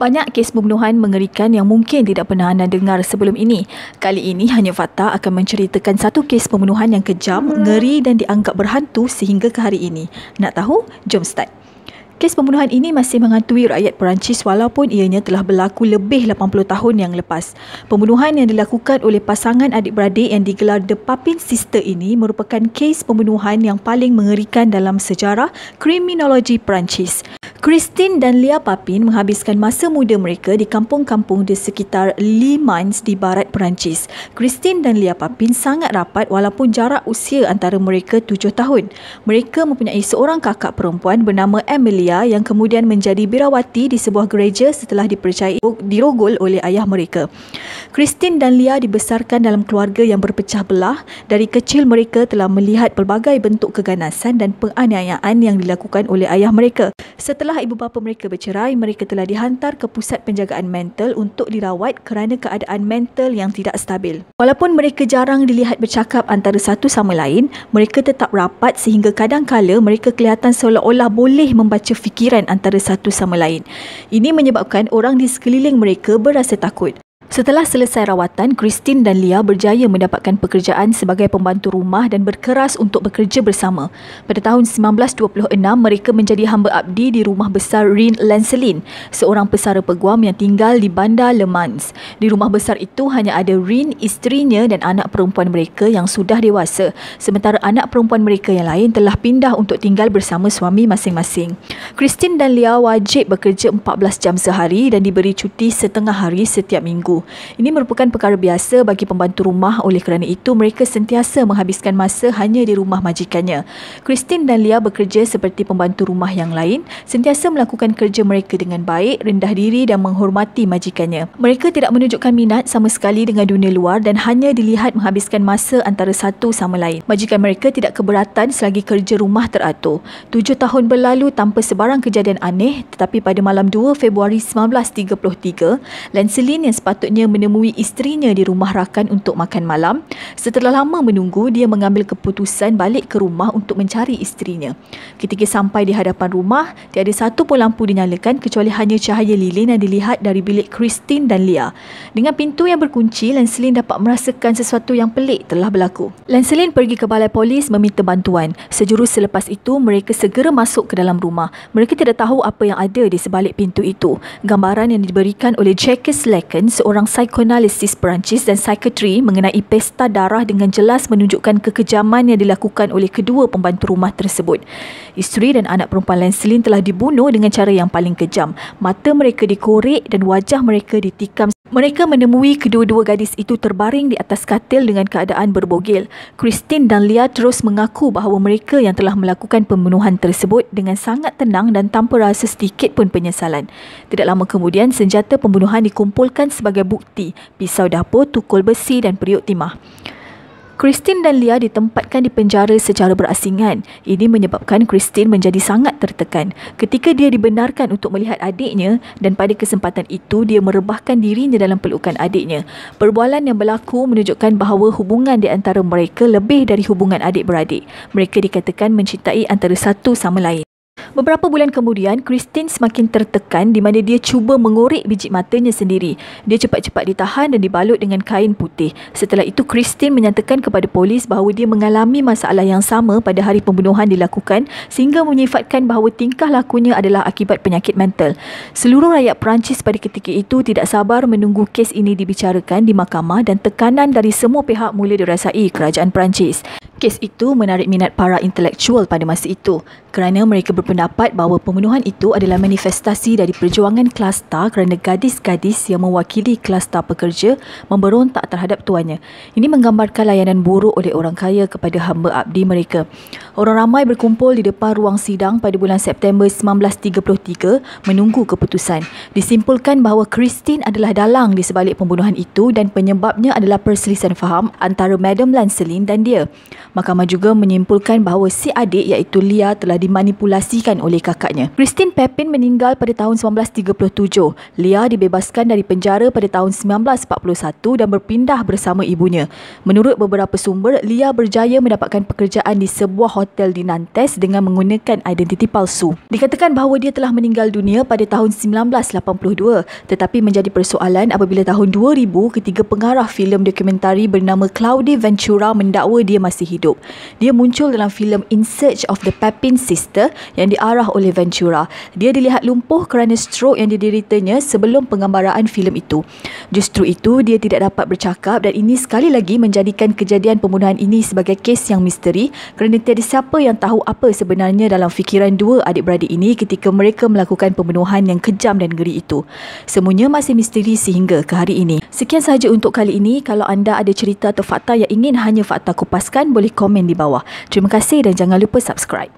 Banyak kes pembunuhan mengerikan yang mungkin tidak pernah anda dengar sebelum ini. Kali ini Hanya Fakta akan menceritakan satu kes pembunuhan yang kejam, ngeri dan dianggap berhantu sehingga ke hari ini. Nak tahu? Jom start. Kes pembunuhan ini masih menghantui rakyat Perancis walaupun ianya telah berlaku lebih 80 tahun yang lepas. Pembunuhan yang dilakukan oleh pasangan adik-beradik yang digelar The Papin Sister ini merupakan kes pembunuhan yang paling mengerikan dalam sejarah kriminologi Perancis. Christine dan Lia Papin menghabiskan masa muda mereka di kampung-kampung di sekitar Le Mans di barat Perancis. Christine dan Lia Papin sangat rapat walaupun jarak usia antara mereka 7 tahun. Mereka mempunyai seorang kakak perempuan bernama Emilia yang kemudian menjadi birawati di sebuah gereja setelah dipercayai dirogol oleh ayah mereka. Christine dan Lia dibesarkan dalam keluarga yang berpecah belah. Dari kecil mereka telah melihat pelbagai bentuk keganasan dan penganiayaan yang dilakukan oleh ayah mereka. Setelah ibu bapa mereka bercerai, mereka telah dihantar ke pusat penjagaan mental untuk dirawat kerana keadaan mental yang tidak stabil. Walaupun mereka jarang dilihat bercakap antara satu sama lain, mereka tetap rapat sehingga kadang-kala mereka kelihatan seolah-olah boleh membaca fikiran antara satu sama lain. Ini menyebabkan orang di sekeliling mereka berasa takut. Setelah selesai rawatan, Christine dan Lia berjaya mendapatkan pekerjaan sebagai pembantu rumah dan berkeras untuk bekerja bersama. Pada tahun 1926, mereka menjadi hamba abdi di rumah besar Reine Lancelin, seorang pesara peguam yang tinggal di bandar Le Mans. Di rumah besar itu hanya ada Reine, isterinya dan anak perempuan mereka yang sudah dewasa, sementara anak perempuan mereka yang lain telah pindah untuk tinggal bersama suami masing-masing. Christine dan Lia wajib bekerja 14 jam sehari dan diberi cuti setengah hari setiap minggu. Ini merupakan perkara biasa bagi pembantu rumah, oleh kerana itu mereka sentiasa menghabiskan masa hanya di rumah majikannya. Christine dan Lia bekerja seperti pembantu rumah yang lain, sentiasa melakukan kerja mereka dengan baik, rendah diri dan menghormati majikannya. Mereka tidak menunjukkan minat sama sekali dengan dunia luar dan hanya dilihat menghabiskan masa antara satu sama lain. Majikan mereka tidak keberatan selagi kerja rumah teratur. 7 tahun berlalu tanpa sebarang kejadian aneh, tetapi pada malam 2 Februari 1933, Lancelin yang sepatutnya menemui isterinya di rumah rakan untuk makan malam. Setelah lama menunggu, dia mengambil keputusan balik ke rumah untuk mencari isterinya. Ketika sampai di hadapan rumah, tiada satu pun lampu dinyalakan kecuali hanya cahaya lilin yang dilihat dari bilik Christine dan Lia. Dengan pintu yang berkunci, Lancelin dapat merasakan sesuatu yang pelik telah berlaku. Lancelin pergi ke balai polis meminta bantuan. Sejurus selepas itu, mereka segera masuk ke dalam rumah. Mereka tidak tahu apa yang ada di sebalik pintu itu. Gambaran yang diberikan oleh Jacques Lacan, seorang psikoanalisis Perancis dan psikiatri, mengenai pesta darah dengan jelas menunjukkan kekejaman yang dilakukan oleh kedua pembantu rumah tersebut. Isteri dan anak perempuan Lancelin telah dibunuh dengan cara yang paling kejam. Mata mereka dikorek dan wajah mereka ditikam. Mereka menemui kedua-dua gadis itu terbaring di atas katil dengan keadaan berbogel. Christine dan Lia terus mengaku bahawa mereka yang telah melakukan pembunuhan tersebut dengan sangat tenang dan tanpa rasa sedikit pun penyesalan. Tidak lama kemudian, senjata pembunuhan dikumpulkan sebagai bukti: pisau dapur, tukul besi dan periuk timah. Christine dan Lia ditempatkan di penjara secara berasingan. Ini menyebabkan Christine menjadi sangat tertekan ketika dia dibenarkan untuk melihat adiknya, dan pada kesempatan itu dia merebahkan dirinya dalam pelukan adiknya. Perbualan yang berlaku menunjukkan bahawa hubungan di antara mereka lebih dari hubungan adik-beradik. Mereka dikatakan mencintai antara satu sama lain. Beberapa bulan kemudian, Christine semakin tertekan di mana dia cuba mengorek biji matanya sendiri. Dia cepat-cepat ditahan dan dibalut dengan kain putih. Setelah itu, Christine menyatakan kepada polis bahawa dia mengalami masalah yang sama pada hari pembunuhan dilakukan, sehingga menyifatkan bahawa tingkah lakunya adalah akibat penyakit mental. Seluruh rakyat Perancis pada ketika itu tidak sabar menunggu kes ini dibicarakan di mahkamah dan tekanan dari semua pihak mula dirasai kerajaan Perancis. Kes itu menarik minat para intelektual pada masa itu kerana mereka berpendapat bahawa pembunuhan itu adalah manifestasi dari perjuangan klasta kerana gadis-gadis yang mewakili klasta pekerja memberontak terhadap tuannya. Ini menggambarkan layanan buruk oleh orang kaya kepada hamba abdi mereka. Orang ramai berkumpul di depan ruang sidang pada bulan September 1933 menunggu keputusan. Disimpulkan bahawa Christine adalah dalang di sebalik pembunuhan itu dan penyebabnya adalah perselisihan faham antara Madame Lancelin dan dia. Mahkamah juga menyimpulkan bahawa si adik iaitu Lia telah dimanipulasi disaksikan oleh kakaknya. Christine Pepin meninggal pada tahun 1937. Lia dibebaskan dari penjara pada tahun 1941 dan berpindah bersama ibunya. Menurut beberapa sumber, Lia berjaya mendapatkan pekerjaan di sebuah hotel di Nantes dengan menggunakan identiti palsu. Dikatakan bahawa dia telah meninggal dunia pada tahun 1982, tetapi menjadi persoalan apabila tahun 2000 ketiga pengarah filem dokumentari bernama Claude Ventura mendakwa dia masih hidup. Dia muncul dalam filem In Search of the Pepin Sister yang diarah oleh Ventura. Dia dilihat lumpuh kerana stroke yang dideritanya sebelum penggambaraan filem itu. Justru itu, dia tidak dapat bercakap dan ini sekali lagi menjadikan kejadian pembunuhan ini sebagai kes yang misteri kerana tiada siapa yang tahu apa sebenarnya dalam fikiran dua adik-beradik ini ketika mereka melakukan pembunuhan yang kejam dan ngeri itu. Semuanya masih misteri sehingga ke hari ini. Sekian sahaja untuk kali ini. Kalau anda ada cerita atau fakta yang ingin hanya Fakta kupaskan, boleh komen di bawah. Terima kasih dan jangan lupa subscribe.